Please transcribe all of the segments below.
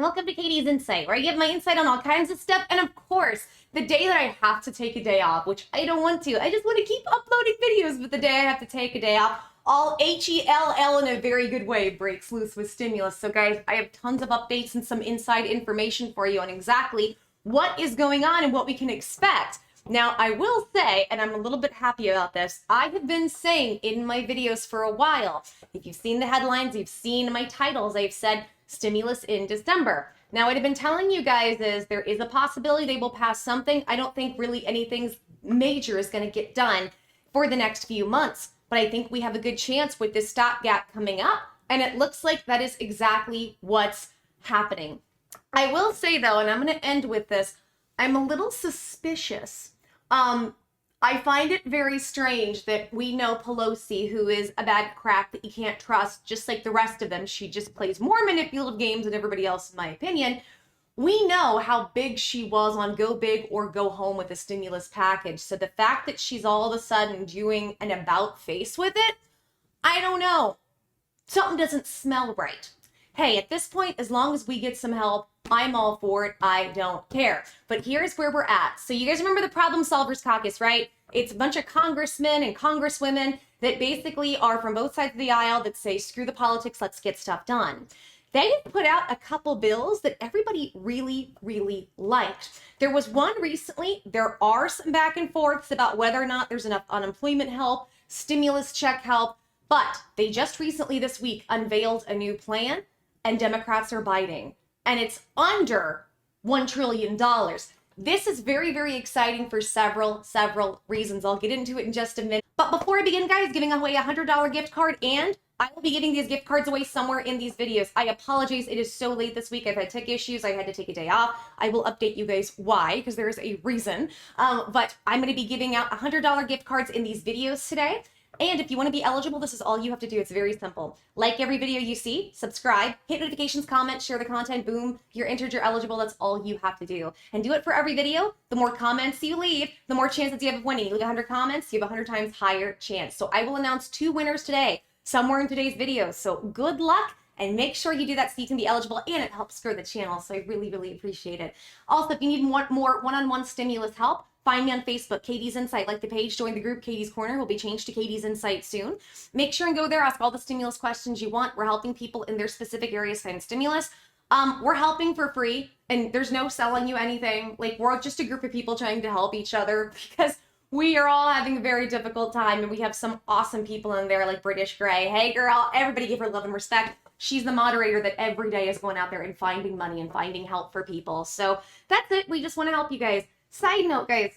Welcome to Katie's Insight, where I give my insight on all kinds of stuff. And of course, the day that I have to take a day off, which I don't want to, I just want to keep uploading videos, but the day I have to take a day off, all H-E-L-L in a very good way breaks loose with stimulus. So guys, I have tons of updates and some inside information for you on exactly what is going on and what we can expect. Now, I will say, and I'm a little bit happy about this, I have been saying in my videos for a while, if you've seen the headlines, you've seen my titles, I've said stimulus in December. Now, what I've been telling you guys is there is a possibility they will pass something. I don't think really anything major is going to get done for the next few months, but I think we have a good chance with this stopgap coming up, and it looks like that is exactly what's happening. I will say, though, and I'm going to end with this, I'm a little suspicious. I find it very strange that we know Pelosi, who is a bad crack that you can't trust, just like the rest of them. She just plays more manipulative games than everybody else, in my opinion. We know how big she was on go big or go home with the stimulus package. So the fact that she's all of a sudden doing an about face with it, I don't know. Something doesn't smell right. Hey, at this point, as long as we get some help, I'm all for it. I don't care. But here's where we're at. So you guys remember the Problem Solvers Caucus, right? It's a bunch of congressmen and congresswomen that basically are from both sides of the aisle that say, screw the politics, let's get stuff done. They have put out a couple bills that everybody really, really liked. There was one recently. There are some back and forths about whether or not there's enough unemployment help, stimulus check help, but they just recently this week unveiled a new plan, and Democrats are biting. And it's under $1 trillion. This is very, very exciting for several reasons. I'll get into it in just a minute. But before I begin, guys, giving away a $100 gift card, and I will be giving these gift cards away somewhere in these videos. I apologize. It is so late this week. I've had tech issues. I had to take a day off. I will update you guys why, because there is a reason. But I'm going to be giving out $100 gift cards in these videos today. And if you want to be eligible, this is all you have to do. It's very simple. Like every video you see, subscribe, hit notifications, comment, share the content, boom, you're entered, you're eligible. That's all you have to do. And do it for every video. The more comments you leave, the more chances you have of winning. You leave 100 comments, you have 100 times higher chance. So I will announce 2 winners today, somewhere in today's video. So good luck, and make sure you do that so you can be eligible, and it helps grow the channel. So I really, really appreciate it. Also, if you need more one-on-one stimulus help, find me on Facebook, Katie's Insight. Like the page, join the group. Katie's Corner will be changed to Katie's Insight soon. Make sure and go there, ask all the stimulus questions you want. We're helping people in their specific areas find stimulus. We're helping for free, and there's no selling you anything. Like, we're just a group of people trying to help each other because we are all having a very difficult time, and we have some awesome people in there like British Gray. Hey, girl, everybody give her love and respect. She's the moderator that every day is going out there and finding money and finding help for people. So that's it. We just want to help you guys. Side note, guys,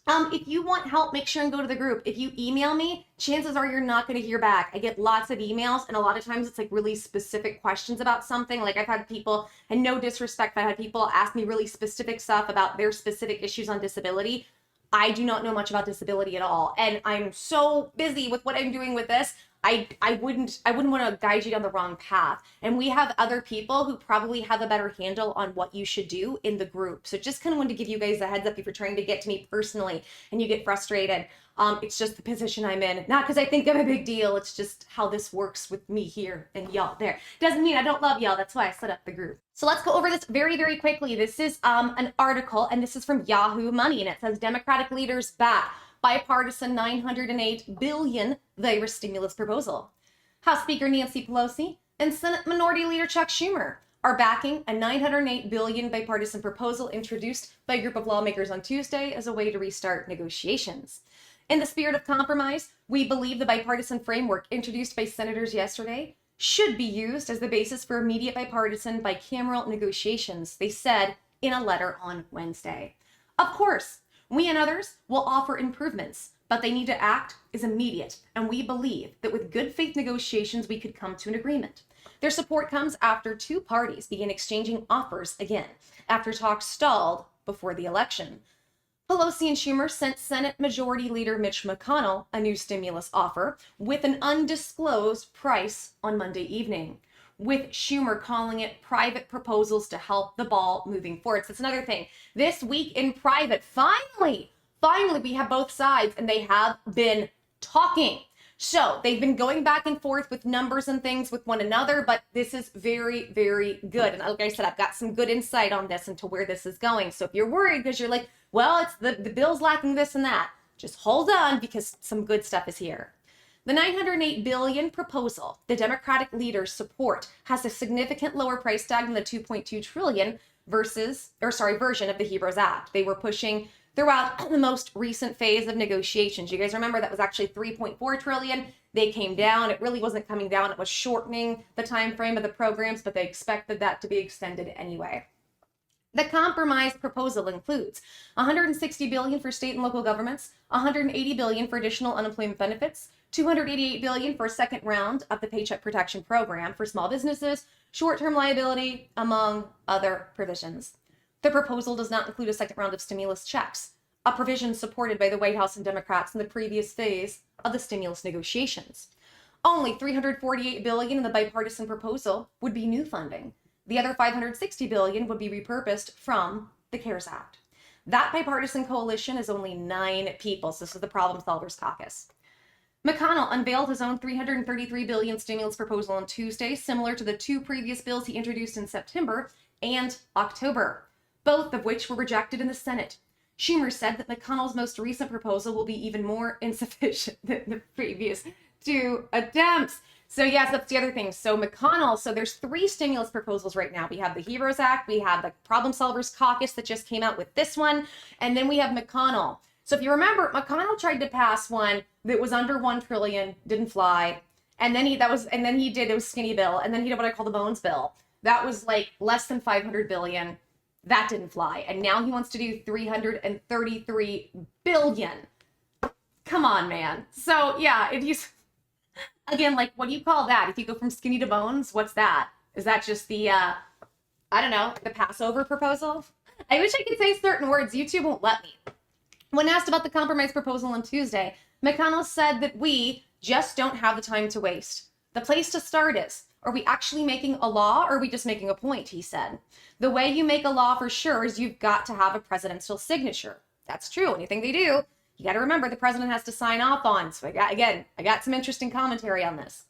if you want help, make sure and go to the group. If you email me, chances are you're not going to hear back. I get lots of emails, and a lot of times it's like really specific questions about something. Like I've had people, and no disrespect, but I've had people ask me really specific stuff about their specific issues on disability. I do not know much about disability at all, and I'm so busy with what I'm doing with this. I wouldn't want to guide you down the wrong path. And we have other people who probably have a better handle on what you should do in the group. So just kind of wanted to give you guys a heads up if you're trying to get to me personally and you get frustrated. It's just the position I'm in. Not because I think I'm a big deal. It's just how this works with me here and y'all there. Doesn't mean I don't love y'all. That's why I set up the group. So let's go over this very, very quickly. This is an article, and this is from Yahoo Money, and it says Democratic leaders back bipartisan $908 billion virus stimulus proposal. House Speaker Nancy Pelosi and Senate Minority Leader Chuck Schumer are backing a $908 billion bipartisan proposal introduced by a group of lawmakers on Tuesday as a way to restart negotiations. In the spirit of compromise, we believe the bipartisan framework introduced by senators yesterday should be used as the basis for immediate bipartisan bicameral negotiations, they said in a letter on Wednesday. Of course, we and others will offer improvements, but they need to act is immediate, and we believe that with good faith negotiations, we could come to an agreement. Their support comes after 2 parties began exchanging offers again, after talks stalled before the election. Pelosi and Schumer sent Senate Majority Leader Mitch McConnell a new stimulus offer with an undisclosed price on Monday evening, with Schumer calling it private proposals to help the ball moving forward. So that's another thing. This week in private, finally, we have both sides, and they have been talking. So they've been going back and forth with numbers and things with one another, but this is very, very good. And like I said, I've got some good insight on this into where this is going. So if you're worried because you're like, well, it's the bill's lacking this and that, just hold on because some good stuff is here. The $908 billion proposal the Democratic leaders support has a significant lower price tag than the $2.2 trillion version of the HEROES Act they were pushing throughout the most recent phase of negotiations. You guys remember that was actually $3.4 trillion. They came down. It really wasn't coming down. It was shortening the time frame of the programs, but they expected that to be extended anyway. The compromise proposal includes $160 billion for state and local governments, $180 billion for additional unemployment benefits, $288 billion for a second round of the Paycheck Protection Program for small businesses, short-term liability, among other provisions. The proposal does not include a second round of stimulus checks, a provision supported by the White House and Democrats in the previous phase of the stimulus negotiations. Only $348 billion in the bipartisan proposal would be new funding. The other $560 billion would be repurposed from the CARES Act. That bipartisan coalition is only 9 people, so this is the Problem Solvers Caucus. McConnell unveiled his own $333 billion stimulus proposal on Tuesday, similar to the 2 previous bills he introduced in September and October, both of which were rejected in the Senate. Schumer said that McConnell's most recent proposal will be even more insufficient than the previous 2 attempts. So yes, that's the other thing. So McConnell, so there's 3 stimulus proposals right now. We have the HEROES Act, we have the Problem Solvers Caucus that just came out with this one, and then we have McConnell. So if you remember, McConnell tried to pass one that was under $1 trillion, didn't fly, and then it was skinny bill, and then he did what I call the bones bill. That was like less than $500 billion. That didn't fly, and now he wants to do $333 billion. Come on, man. So yeah, if you. Again, like, what do you call that? If you go from skinny to bones, what's that? Is that just the, I don't know, the Passover proposal? I wish I could say certain words. YouTube won't let me. When asked about the compromise proposal on Tuesday, McConnell said that we just don't have the time to waste. The place to start is, are we actually making a law or are we just making a point, he said. The way you make a law for sure is you've got to have a presidential signature. That's true. Anything they do, you got to remember the president has to sign off on. So I got some interesting commentary on this.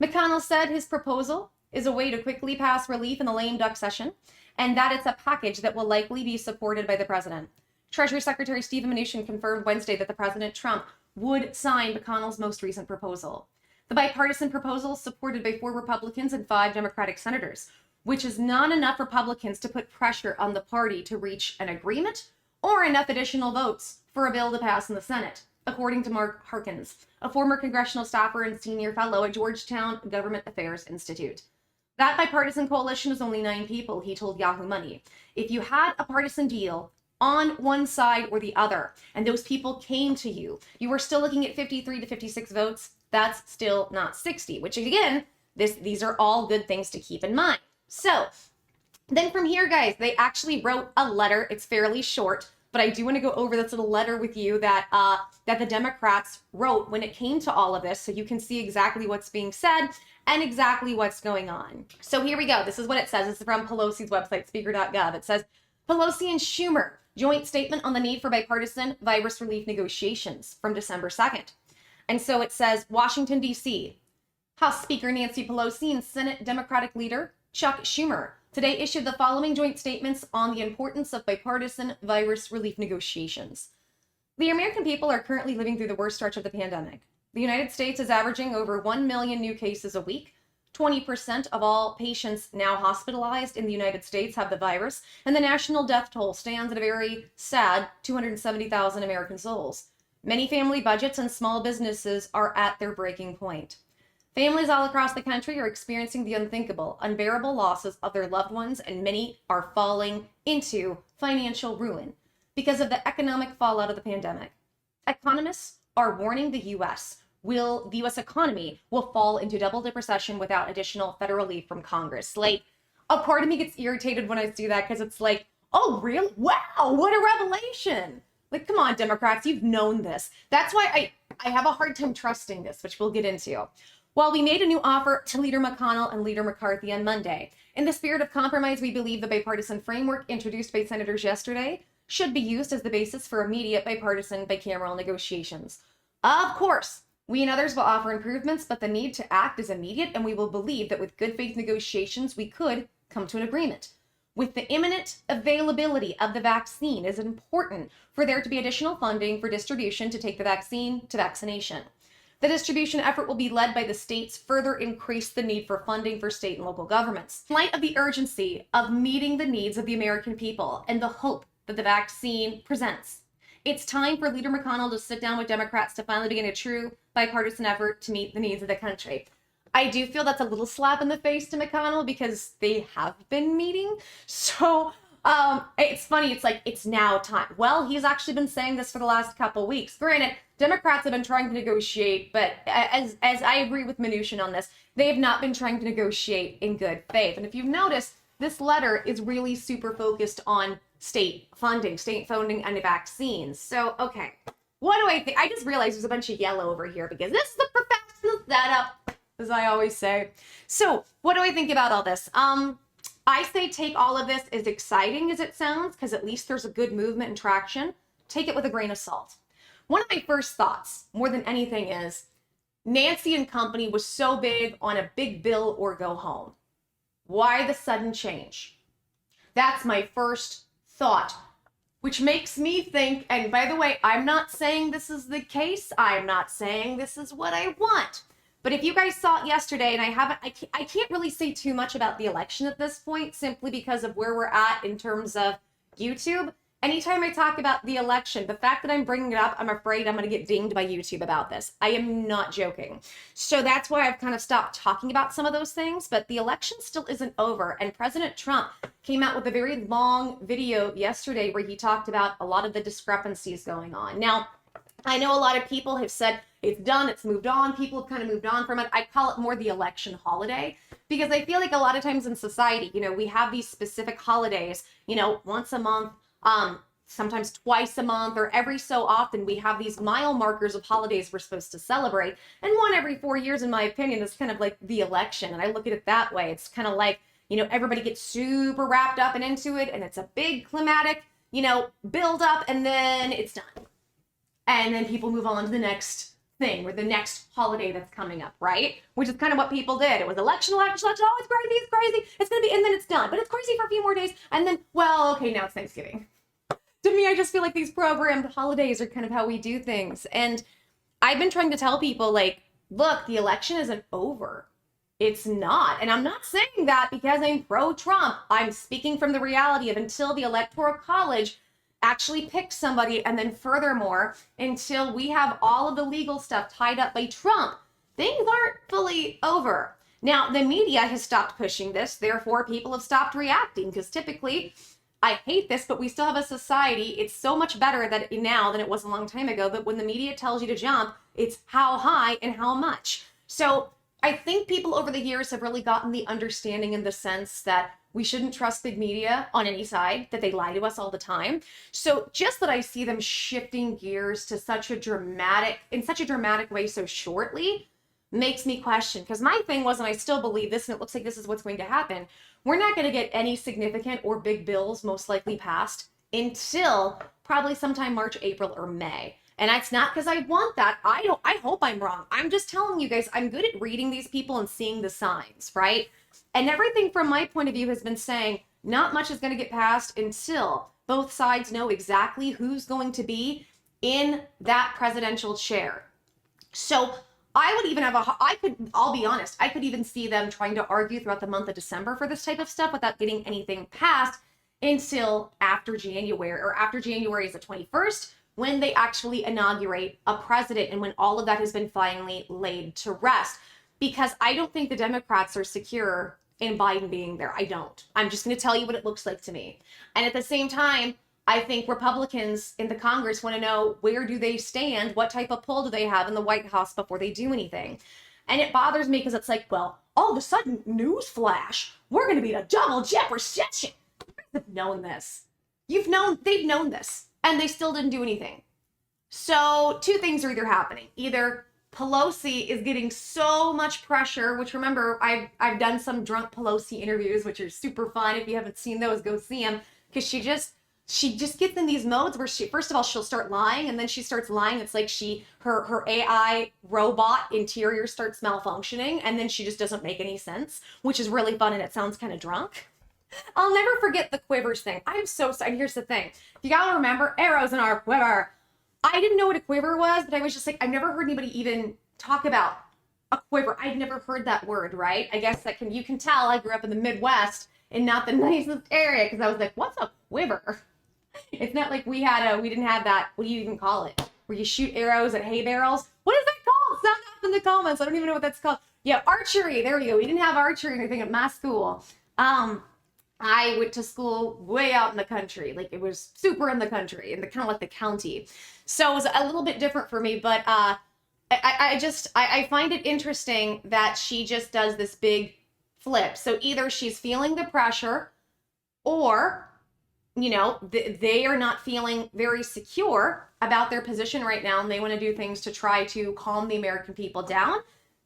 McConnell said his proposal is a way to quickly pass relief in the lame duck session, and that it's a package that will likely be supported by the president. Treasury Secretary Steven Mnuchin confirmed Wednesday that the President Trump would sign McConnell's most recent proposal. The bipartisan proposal is supported by 4 Republicans and 5 Democratic senators, which is not enough Republicans to put pressure on the party to reach an agreement or enough additional votes for a bill to pass in the Senate, according to Mark Harkins, a former congressional staffer and senior fellow at Georgetown Government Affairs Institute. That bipartisan coalition is only 9 people, he told Yahoo Money. If you had a partisan deal on one side or the other, and those people came to you, you were still looking at 53 to 56 votes. That's still not 60, which again, these are all good things to keep in mind. So then from here, guys, they actually wrote a letter. It's fairly short, but I do want to go over this little letter with you that the Democrats wrote when it came to all of this, so you can see exactly what's being said and exactly what's going on. So here we go. This is what it says. This is from Pelosi's website, speaker.gov. It says, Pelosi and Schumer, joint statement on the need for bipartisan virus relief negotiations from December 2nd. And so it says, Washington, D.C., House Speaker Nancy Pelosi and Senate Democratic leader Chuck Schumer today issued the following joint statements on the importance of bipartisan virus relief negotiations. The American people are currently living through the worst stretch of the pandemic. The United States is averaging over 1 million new cases a week. 20% of all patients now hospitalized in the United States have the virus, and the national death toll stands at a very sad 270,000 American souls. Many family budgets and small businesses are at their breaking point. Families all across the country are experiencing the unthinkable, unbearable losses of their loved ones, and many are falling into financial ruin because of the economic fallout of the pandemic. Economists are warning the U.S. economy will fall into double-dip recession without additional federal relief from Congress. Like, a part of me gets irritated when I see that because it's like, oh, really? Wow, what a revelation. Like, come on, Democrats, you've known this. That's why I have a hard time trusting this, which we'll get into. While we made a new offer to Leader McConnell and Leader McCarthy on Monday, in the spirit of compromise, we believe the bipartisan framework introduced by senators yesterday should be used as the basis for immediate bipartisan bicameral negotiations. Of course, We and others will offer improvements, but the need to act is immediate, and we will believe that with good faith negotiations, we could come to an agreement. With the imminent availability of the vaccine, it is important for there to be additional funding for distribution to take the vaccine to vaccination. The distribution effort will be led by the states, further increase the need for funding for state and local governments. In light of the urgency of meeting the needs of the American people and the hope that the vaccine presents, it's time for Leader McConnell to sit down with Democrats to finally begin a true bipartisan effort to meet the needs of the country. I do feel that's a little slap in the face to McConnell because they have been meeting. So it's funny. It's like, it's now time. Well, he's actually been saying this for the last couple weeks. Granted, Democrats have been trying to negotiate, but as I agree with Mnuchin on this, they have not been trying to negotiate in good faith. And if you've noticed, this letter is really super focused on state funding and vaccines. So, okay, what do I think? I just realized there's a bunch of yellow over here because this is the professional setup, as I always say. So, what do I think about all this? I say take all of this, as exciting as it sounds, because at least there's a good movement and traction. Take it with a grain of salt. One of my first thoughts, more than anything, is Nancy and company was so big on a big bill or go home. Why the sudden change? That's my first thought, which makes me think, and by the way, I'm not saying this is the case. I'm not saying this is what I want. But if you guys saw it yesterday, and I can't really say too much about the election at this point, simply because of where we're at in terms of YouTube. Anytime I talk about the election, the fact that I'm bringing it up, I'm afraid I'm going to get dinged by YouTube about this. I am not joking. So that's why I've kind of stopped talking about some of those things, but the election still isn't over. And President Trump came out with a very long video yesterday where he talked about a lot of the discrepancies going on. Now, I know a lot of people have said it's done, it's moved on. People have kind of moved on from it. I call it more the election holiday because I feel like a lot of times in society, we have these specific holidays, once a month, sometimes twice a month, or every so often we have these mile markers of holidays we're supposed to celebrate. And one every 4 years, in my opinion, is kind of like the election. And I look at it that way. It's kind of like, everybody gets super wrapped up and into it. And it's a big climatic, build up, and then it's done. And then people move on to the next thing, or the next holiday that's coming up, right? Which is kind of what people did. It was election. Oh, it's crazy. It's going to be, and then it's done. But it's crazy for a few more days. And then, well, okay, now it's Thanksgiving. To me, I just feel like these programmed holidays are kind of how we do things. And I've been trying to tell people, look, the election isn't over. It's not. And I'm not saying that because I'm pro-Trump. I'm speaking from the reality of until the Electoral College actually picks somebody, and then furthermore, until we have all of the legal stuff tied up by Trump, things aren't fully over. Now, the media has stopped pushing this. Therefore, people have stopped reacting because typically, I hate this, but we still have a society. It's so much better now than it was a long time ago. But when the media tells you to jump, it's how high and how much. So I think people over the years have really gotten the understanding in the sense that we shouldn't trust big media on any side, that they lie to us all the time. So just that I see them shifting gears to such a dramatic way so shortly makes me question. Because my thing was, and I still believe this, and it looks like this is what's going to happen, we're not going to get any significant or big bills most likely passed until probably sometime March, April, or May. And that's not because I want that. I hope I'm wrong. I'm just telling you guys, I'm good at reading these people and seeing the signs, right? And everything from my point of view has been saying not much is going to get passed until both sides know exactly who's going to be in that presidential chair. So I would even I'll be honest, I could even see them trying to argue throughout the month of December for this type of stuff without getting anything passed until after January, or after January is the 21st, when they actually inaugurate a president and when all of that has been finally laid to rest. Because I don't think the Democrats are secure in Biden being there. I don't. I'm just going to tell you what it looks like to me. And at the same time, I think Republicans in the Congress want to know, where do they stand? What type of pull do they have in the White House before they do anything? And it bothers me because it's like, well, all of a sudden, news flash, we're going to be in a double jeopardy session. You guys have known this. They've known this, and they still didn't do anything. So two things are either happening. Either Pelosi is getting so much pressure, which, remember, I've done some drunk Pelosi interviews, which are super fun. If you haven't seen those, go see them, because she just gets in these modes where she, first of all, she'll start lying, and then she starts lying. It's like her AI robot interior starts malfunctioning, and then she just doesn't make any sense, which is really fun, and it sounds kind of drunk. I'll never forget the quivers thing. I'm so sorry. Here's the thing. You gotta remember, arrows in our quiver. I didn't know what a quiver was, but I was just like, I've never heard anybody even talk about a quiver. I'd never heard that word, right? I guess you can tell I grew up in the Midwest and not the nicest area, because I was like, what's a quiver? It's not like we didn't have that, what do you even call it? Where you shoot arrows at hay barrels? What is that called? Sound off in the comments. I don't even know what that's called. Yeah, archery. There we go. We didn't have archery or anything at my school. I went to school way out in the country. Like, it was super in the country, in the kind of like the county. So it was a little bit different for me, but I find it interesting that she just does this big flip. So either she's feeling the pressure, or, you know, they are not feeling very secure about their position right now, and they want to do things to try to calm the American people down,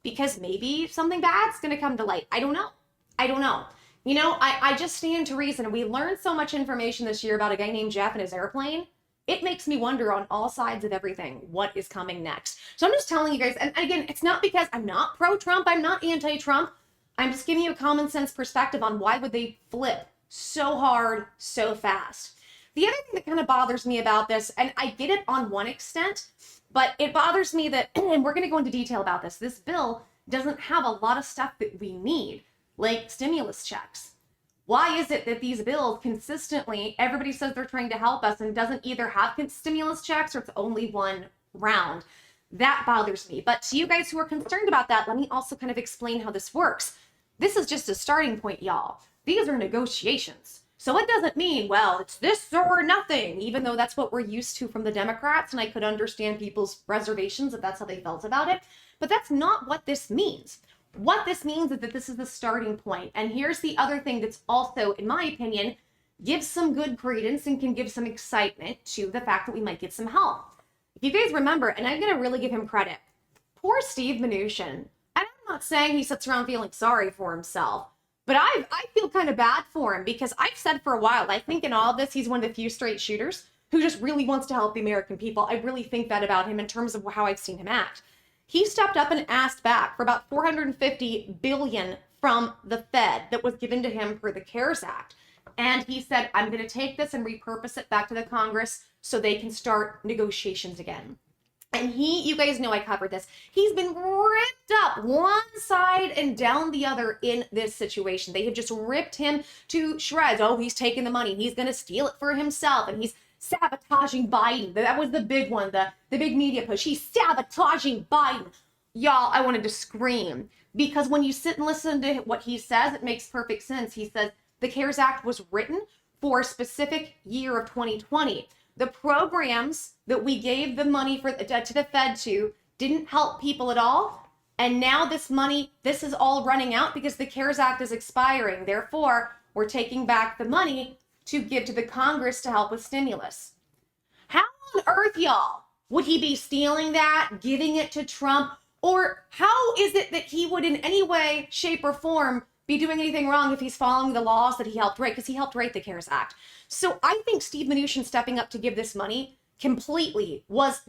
because maybe something bad's going to come to light. I don't know. You know, I just stand to reason. We learned so much information this year about a guy named Jeff and his airplane. It makes me wonder on all sides of everything, what is coming next. So I'm just telling you guys, and again, it's not because I'm not pro-Trump, I'm not anti-Trump. I'm just giving you a common sense perspective on why would they flip so hard, so fast. The other thing that kind of bothers me about this, and I get it on one extent, but it bothers me that, and we're going to go into detail about this bill doesn't have a lot of stuff that we need, like stimulus checks. Why is it that these bills consistently, everybody says they're trying to help us and doesn't either have stimulus checks or it's only one round? That bothers me. But to you guys who are concerned about that, let me also kind of explain how this works. This is just a starting point, y'all. These are negotiations. So it doesn't mean, well, it's this or nothing, even though that's what we're used to from the Democrats, and I could understand people's reservations if that's how they felt about it. But that's not what this means. What this means is that this is the starting point. And here's the other thing that's also, in my opinion, gives some good credence and can give some excitement to the fact that we might get some help. If you guys remember, and I'm going to really give him credit, poor Steve Mnuchin, and I'm not saying he sits around feeling sorry for himself, but I feel kind of bad for him, because I've said for a while, I think in all of this, he's one of the few straight shooters who just really wants to help the American people. I really think that about him in terms of how I've seen him act. He stepped up and asked back for about $450 billion from the Fed that was given to him per the CARES Act. And he said, I'm going to take this and repurpose it back to the Congress so they can start negotiations again. And you guys know I covered this. He's been ripped up one side and down the other in this situation. They have just ripped him to shreds. Oh, he's taking the money. He's going to steal it for himself. And he's sabotaging Biden. That was the big one, the big media push. He's sabotaging Biden. Y'all, I wanted to scream, because when you sit and listen to what he says, it makes perfect sense. He says the CARES Act was written for a specific year of 2020. The programs that we gave the money to the Fed to didn't help people at all. And now this money, this is all running out because the CARES Act is expiring. Therefore, we're taking back the money to give to the Congress to help with stimulus. How on earth, y'all, would he be stealing that, giving it to Trump? Or how is it that he would in any way, shape, or form be doing anything wrong if he's following the laws that he helped write? Because he helped write the CARES Act. So I think Steve Mnuchin stepping up to give this money completely was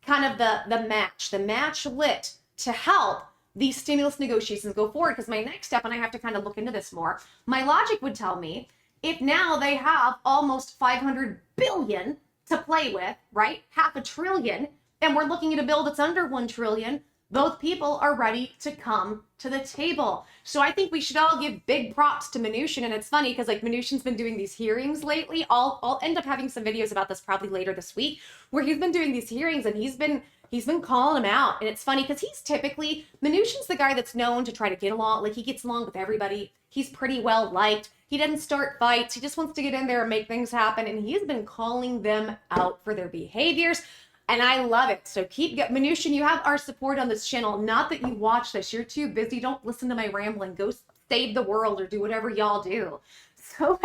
kind of the match lit to help these stimulus negotiations go forward. Because my next step, and I have to kind of look into this more, my logic would tell me, if now they have almost 500 billion to play with, right? $500 billion, and we're looking at a bill that's under 1 trillion, both people are ready to come to the table. So I think we should all give big props to Mnuchin. And it's funny because like Mnuchin's been doing these hearings lately. I'll end up having some videos about this probably later this week, where he's been doing these hearings and he's been calling them out. And it's funny because Mnuchin's the guy that's known to try to get along. Like, he gets along with everybody. He's pretty well liked. He doesn't start fights. He just wants to get in there and make things happen. And he's been calling them out for their behaviors. And I love it. So Mnuchin, you have our support on this channel. Not that you watch this. You're too busy. Don't listen to my rambling. Go save the world or do whatever y'all do. So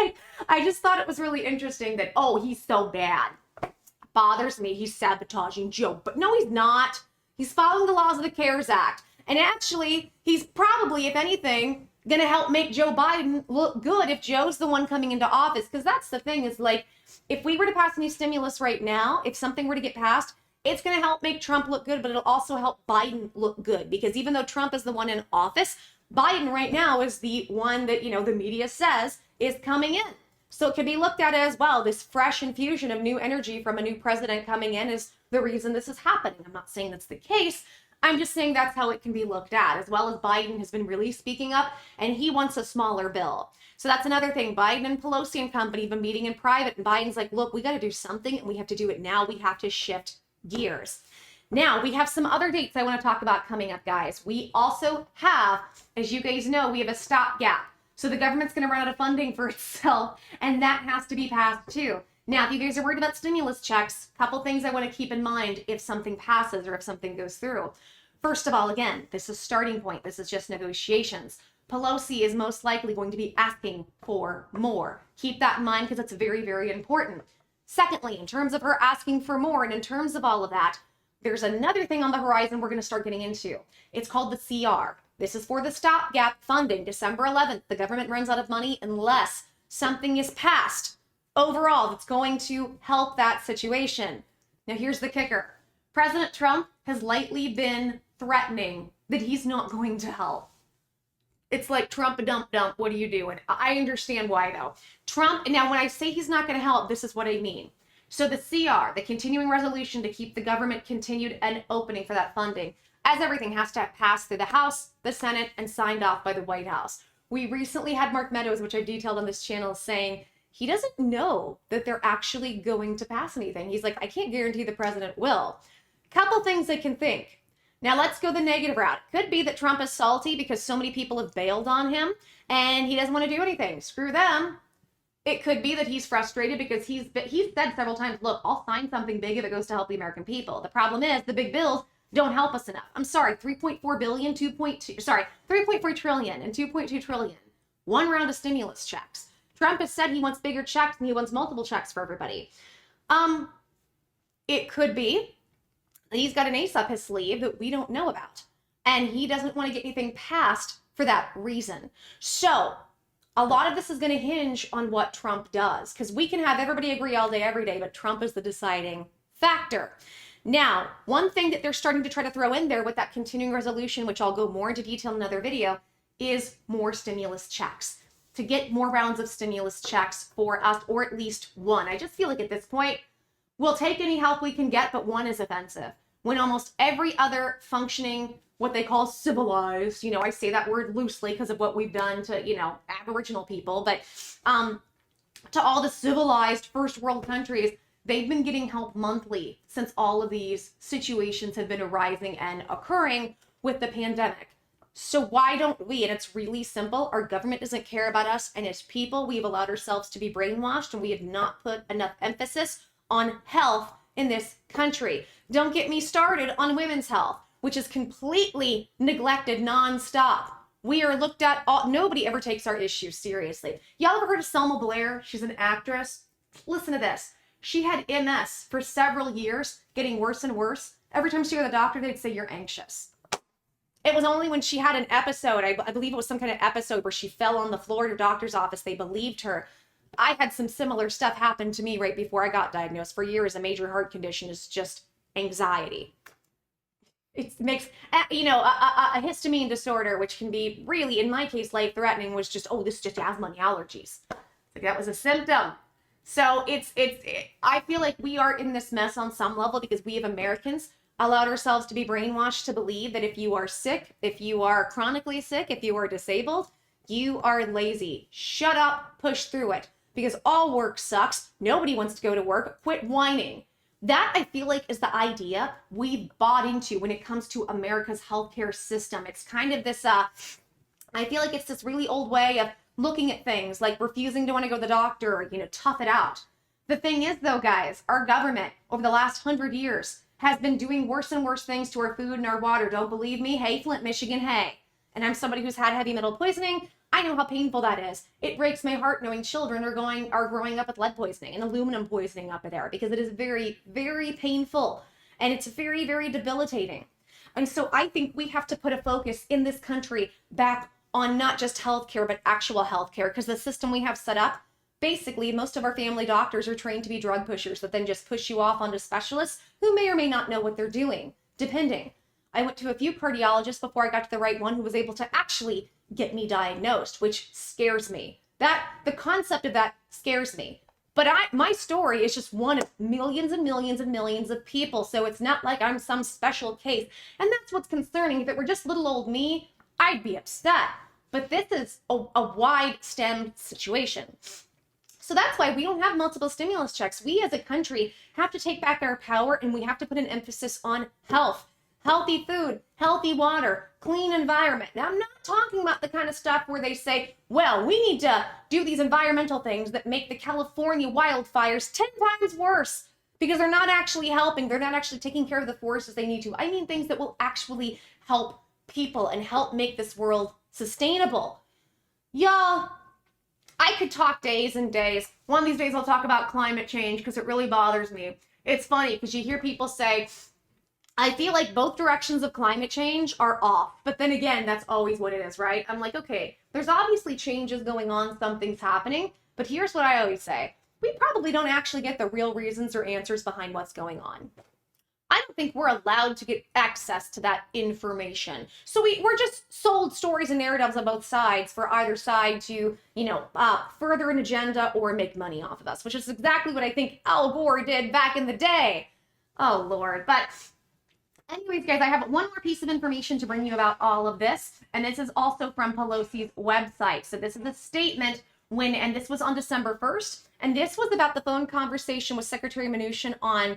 I just thought it was really interesting that, oh, he's so bad. Bothers me. He's sabotaging Joe. But no, he's not. He's following the laws of the CARES Act. And actually, he's probably, if anything, going to help make Joe Biden look good if Joe's the one coming into office. Because that's the thing is like, if we were to pass any stimulus right now, if something were to get passed, it's going to help make Trump look good, but it'll also help Biden look good. Because even though Trump is the one in office, Biden right now is the one that, the media says is coming in. So it can be looked at as, well, this fresh infusion of new energy from a new president coming in is the reason this is happening. I'm not saying that's the case. I'm just saying that's how it can be looked at, as well as Biden has been really speaking up, and he wants a smaller bill. So that's another thing. Biden and Pelosi and company have been meeting in private, and Biden's like, look, we got to do something, and we have to do it now. We have to shift gears. Now, we have some other dates I want to talk about coming up, guys. We also have, as you guys know, we have a stopgap. So the government's going to run out of funding for itself, and that has to be passed too. Now, if you guys are worried about stimulus checks, a couple things I want to keep in mind if something passes or if something goes through. First of all, again, this is starting point. This is just negotiations. Pelosi is most likely going to be asking for more. Keep that in mind because it's very, very important. Secondly, in terms of her asking for more and in terms of all of that, there's another thing on the horizon we're going to start getting into. It's called the CR. This is for the stopgap funding. December 11th, the government runs out of money unless something is passed overall that's going to help that situation. Now, here's the kicker. President Trump has lately been threatening that he's not going to help. It's like Trump a dump, what are you doing? I understand why though. Trump, now when I say he's not going to help, this is what I mean. So the CR, the continuing resolution to keep the government continued and opening for that funding, as everything has to pass through the House, the Senate, and signed off by the White House. We recently had Mark Meadows, which I've detailed on this channel, saying he doesn't know that they're actually going to pass anything. He's like, I can't guarantee the president will. Couple things I can think. Now let's go the negative route. Could be that Trump is salty because so many people have bailed on him and he doesn't want to do anything. Screw them. It could be that he's frustrated because he's said several times, look, I'll sign something big if it goes to help the American people. The problem is the big bills don't help us enough. I'm sorry, 3.4 billion, 3.4 trillion and 2.2 trillion. One round of stimulus checks. Trump has said he wants bigger checks and he wants multiple checks for everybody. It could be that he's got an ace up his sleeve that we don't know about. And he doesn't want to get anything passed for that reason. So a lot of this is going to hinge on what Trump does, because we can have everybody agree all day, every day, but Trump is the deciding factor. Now, one thing that they're starting to try to throw in there with that continuing resolution, which I'll go more into detail in another video, is more stimulus checks. To get more rounds of stimulus checks for us, or at least one. I just feel like at this point, we'll take any help we can get, but one is offensive. When almost every other functioning, what they call civilized, I say that word loosely because of what we've done to, Aboriginal people, but to all the civilized first world countries, they've been getting help monthly since all of these situations have been arising and occurring with the pandemic. So why don't we? And it's really simple. Our government doesn't care about us. And as people, we've allowed ourselves to be brainwashed and we have not put enough emphasis on health in this country. Don't get me started on women's health, which is completely neglected nonstop. We are looked at, nobody ever takes our issues seriously. Y'all ever heard of Selma Blair? She's an actress. Listen to this. She had MS for several years, getting worse and worse. Every time she went to the doctor, they'd say, you're anxious. It was only when she had an episode, I believe it was some kind of episode where she fell on the floor at her doctor's office, they believed her. I had some similar stuff happen to me right before I got diagnosed. For years, a major heart condition is just anxiety. It makes, a histamine disorder, which can be really, in my case, life-threatening, was just, this is just asthma and allergies. Like that was a symptom. So I feel like we are in this mess on some level because we have Americans allowed ourselves to be brainwashed to believe that if you are sick, if you are chronically sick, if you are disabled, you are lazy. Shut up, push through it, because all work sucks. Nobody wants to go to work. Quit whining. That, I feel like, is the idea we've bought into when it comes to America's healthcare system. It's kind of this, I feel like it's this really old way of looking at things, like refusing to want to go to the doctor or, tough it out. The thing is, though, guys, our government over the last 100 years has been doing worse and worse things to our food and our water. Don't believe me? Hey, Flint, Michigan, hey. And I'm somebody who's had heavy metal poisoning. I know how painful that is. It breaks my heart knowing children are growing up with lead poisoning and aluminum poisoning up there, because it is very, very painful and it's very, very debilitating. And so I think we have to put a focus in this country back on not just healthcare, but actual healthcare, because the system we have set up, basically, most of our family doctors are trained to be drug pushers that then just push you off onto specialists who may or may not know what they're doing, depending. I went to a few cardiologists before I got to the right one who was able to actually get me diagnosed, which scares me. The concept of that scares me. But my story is just one of millions and millions and millions of people, so it's not like I'm some special case. And that's what's concerning. If it were just little old me, I'd be upset. But this is a wide-stemmed situation. So that's why we don't have multiple stimulus checks. We as a country have to take back our power, and we have to put an emphasis on health. Healthy food, healthy water, clean environment. Now, I'm not talking about the kind of stuff where they say, well, we need to do these environmental things that make the California wildfires 10 times worse because they're not actually helping. They're not actually taking care of the forests as they need to. I mean things that will actually help people and help make this world sustainable. Y'all, I could talk days and days. One of these days I'll talk about climate change because it really bothers me. It's funny because you hear people say, I feel like both directions of climate change are off. But then again, that's always what it is, right? I'm like, okay, there's obviously changes going on, something's happening. But here's what I always say. We probably don't actually get the real reasons or answers behind what's going on. I don't think we're allowed to get access to that information. So we're just sold stories and narratives on both sides for either side to, further an agenda or make money off of us, which is exactly what I think Al Gore did back in the day. Oh, Lord. But anyways, guys, I have one more piece of information to bring you about all of this, and this is also from Pelosi's website. So this is a statement and this was on December 1st, and this was about the phone conversation with Secretary Mnuchin on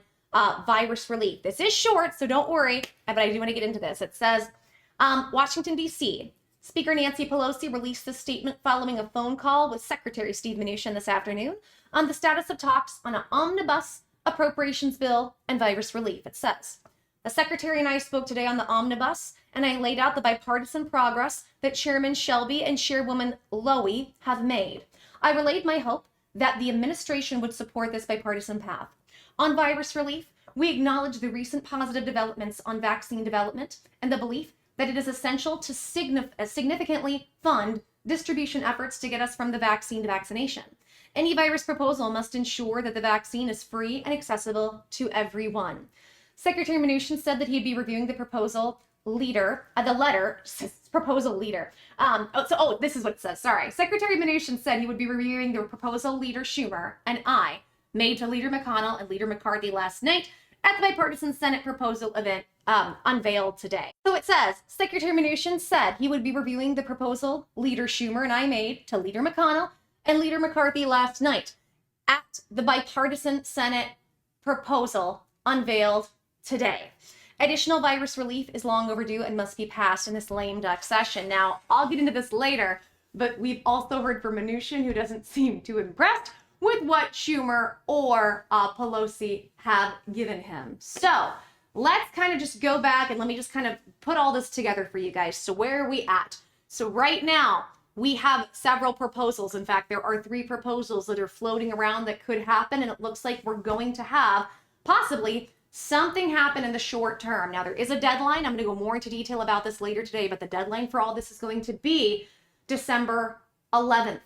virus relief. This is short, so don't worry, but I do want to get into this. It says, Washington, D.C., Speaker Nancy Pelosi released this statement following a phone call with Secretary Steve Mnuchin this afternoon on the status of talks on an omnibus appropriations bill and virus relief. It says, the Secretary and I spoke today on the omnibus, and I laid out the bipartisan progress that Chairman Shelby and Chairwoman Lowy have made. I relayed my hope that the administration would support this bipartisan path. On virus relief, we acknowledge the recent positive developments on vaccine development and the belief that it is essential to significantly fund distribution efforts to get us from the vaccine to vaccination. Any virus proposal must ensure that the vaccine is free and accessible to everyone. Secretary Mnuchin said that he'd be reviewing the proposal leader, proposal leader. This is what it says, sorry. Secretary Mnuchin said he would be reviewing the proposal leader Schumer and I made to Leader McConnell and Leader McCarthy last night at the bipartisan Senate proposal event unveiled today. So it says, Secretary Mnuchin said he would be reviewing the proposal Leader Schumer and I made to Leader McConnell and Leader McCarthy last night at the bipartisan Senate proposal unveiled today. Additional virus relief is long overdue and must be passed in this lame duck session. Now, I'll get into this later, but we've also heard from Mnuchin, who doesn't seem too impressed with what Schumer or Pelosi have given him. So let's kind of just go back and let me just kind of put all this together for you guys. So where are we at? So right now, we have several proposals. In fact, there are 3 proposals that are floating around that could happen, and it looks like we're going to have possibly something happen in the short term. Now, there is a deadline. I'm going to go more into detail about this later today, but the deadline for all this is going to be December 11th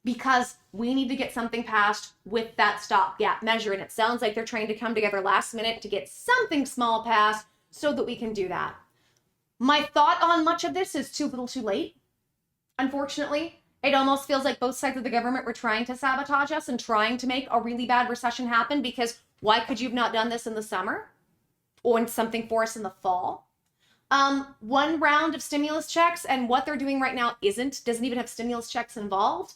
because we need to get something passed with that stopgap measure. And it sounds like they're trying to come together last minute to get something small passed so that we can do that. My thought on much of this is too little too late. Unfortunately, it almost feels like both sides of the government were trying to sabotage us and trying to make a really bad recession happen because why could you have not done this in the summer or something for us in the fall? One round of stimulus checks and what they're doing right now doesn't even have stimulus checks involved.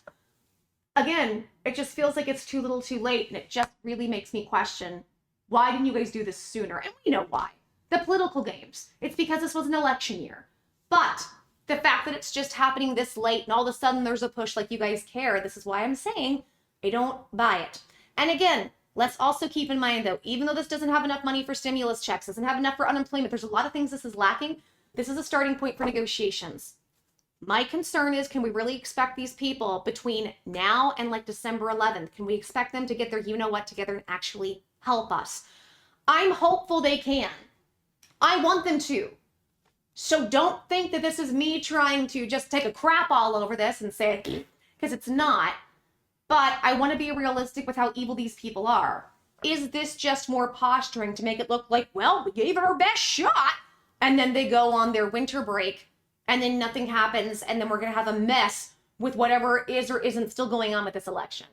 Again, it just feels like it's too little too late, and it just really makes me question, why didn't you guys do this sooner? And we know why. The political games. It's because this was an election year. But the fact that it's just happening this late and all of a sudden there's a push like you guys care, this is why I'm saying I don't buy it. And again, let's also keep in mind, though, even though this doesn't have enough money for stimulus checks, doesn't have enough for unemployment, there's a lot of things this is lacking. This is a starting point for negotiations. My concern is, can we really expect these people between now and like December 11th? Can we expect them to get their you-know-what together and actually help us? I'm hopeful they can. I want them to. So don't think that this is me trying to just take a crap all over this and say, because it's not. But I want to be realistic with how evil these people are. Is this just more posturing to make it look like, well, we gave it our best shot, and then they go on their winter break, and then nothing happens, and then we're going to have a mess with whatever is or isn't still going on with this election?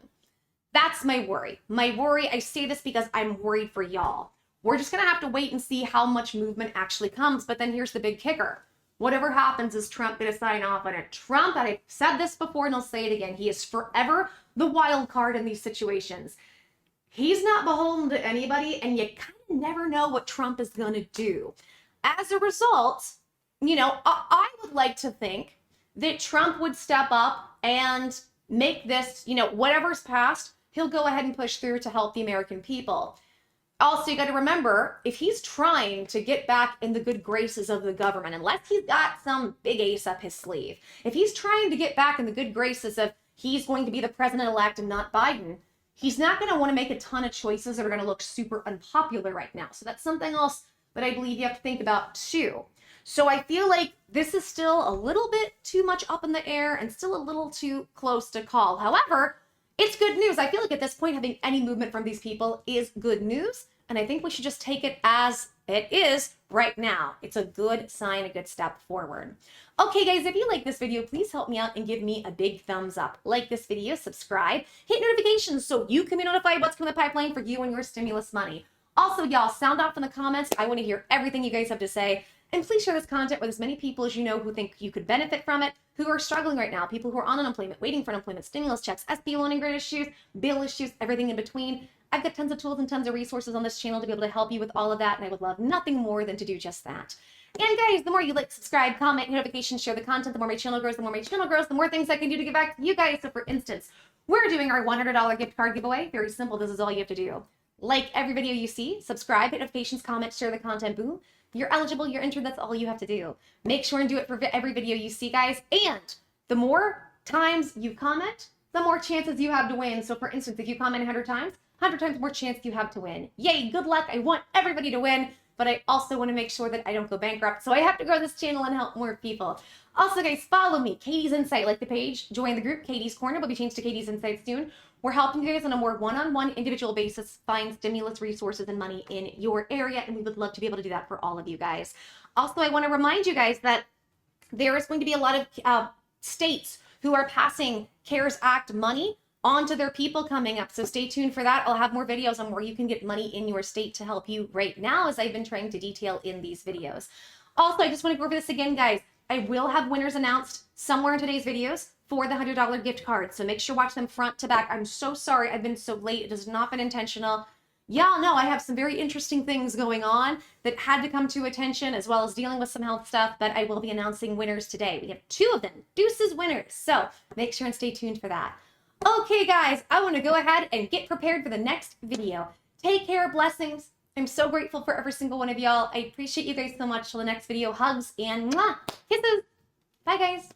That's my worry. My worry, I say this because I'm worried for y'all. We're just going to have to wait and see how much movement actually comes, but then here's the big kicker. Whatever happens, is Trump going to sign off on it? Trump, and I've said this before and I'll say it again, he is forever the wild card in these situations. He's not beholden to anybody, and you kind of never know what Trump is going to do. As a result, you know, I would like to think that Trump would step up and make this, you know, whatever's passed, he'll go ahead and push through to help the American people. Also, you got to remember, if he's trying to get back in the good graces of the government, unless he's got some big ace up his sleeve, if he's trying to get back in the good graces of he's going to be the president-elect and not Biden, he's not going to want to make a ton of choices that are going to look super unpopular right now. So that's something else that I believe you have to think about too. So I feel like this is still a little bit too much up in the air and still a little too close to call. However, it's good news. I feel like at this point, having any movement from these people is good news. And I think we should just take it as it is right now. It's a good sign, a good step forward. Okay, guys, if you like this video, please help me out and give me a big thumbs up. Like this video, subscribe, hit notifications so you can be notified what's coming in the pipeline for you and your stimulus money. Also, y'all, sound off in the comments. I want to hear everything you guys have to say. And please share this content with as many people as you know who think you could benefit from it, who are struggling right now, people who are on unemployment, waiting for unemployment, stimulus checks, SB loan and grant issues, bill issues, everything in between. I've got tons of tools and tons of resources on this channel to be able to help you with all of that, and I would love nothing more than to do just that. And guys, the more you like, subscribe, comment, notifications, share the content, the more my channel grows, the more things I can do to give back to you guys. So for instance, we're doing our $100 gift card giveaway. Very simple. This is all you have to do. Like every video you see, subscribe, hit notifications, comment, share the content, boom. You're eligible, you're entered, that's all you have to do. Make sure and do it for every video you see, guys. And the more times you comment, the more chances you have to win. So for instance, if you comment 100 times, 100 times more chance you have to win. Yay, good luck. I want everybody to win, but I also want to make sure that I don't go bankrupt. So I have to grow this channel and help more people. Also, guys, follow me, Katie's Insight, like the page, join the group, Katie's Corner will be changed to Katie's Insight soon. We're helping you guys on a more one-on-one individual basis find stimulus resources and money in your area, and we would love to be able to do that for all of you guys. Also, I want to remind you guys that there is going to be a lot of states who are passing CARES Act money onto their people coming up. So stay tuned for that. I'll have more videos on where you can get money in your state to help you right now, as I've been trying to detail in these videos. Also, I just want to go over this again, guys. I will have winners announced somewhere in today's videos for the $100 gift card. So make sure watch them front to back. I'm so sorry I've been so late. It has not been intentional. Y'all know I have some very interesting things going on that had to come to attention, as well as dealing with some health stuff, but I will be announcing winners today. We have 2 of them, deuces winners. So make sure and stay tuned for that. Okay, guys, I want to go ahead and get prepared for the next video. Take care, blessings. I'm so grateful for every single one of y'all. I appreciate you guys so much. Till the next video, hugs and mwah, kisses. Bye, guys.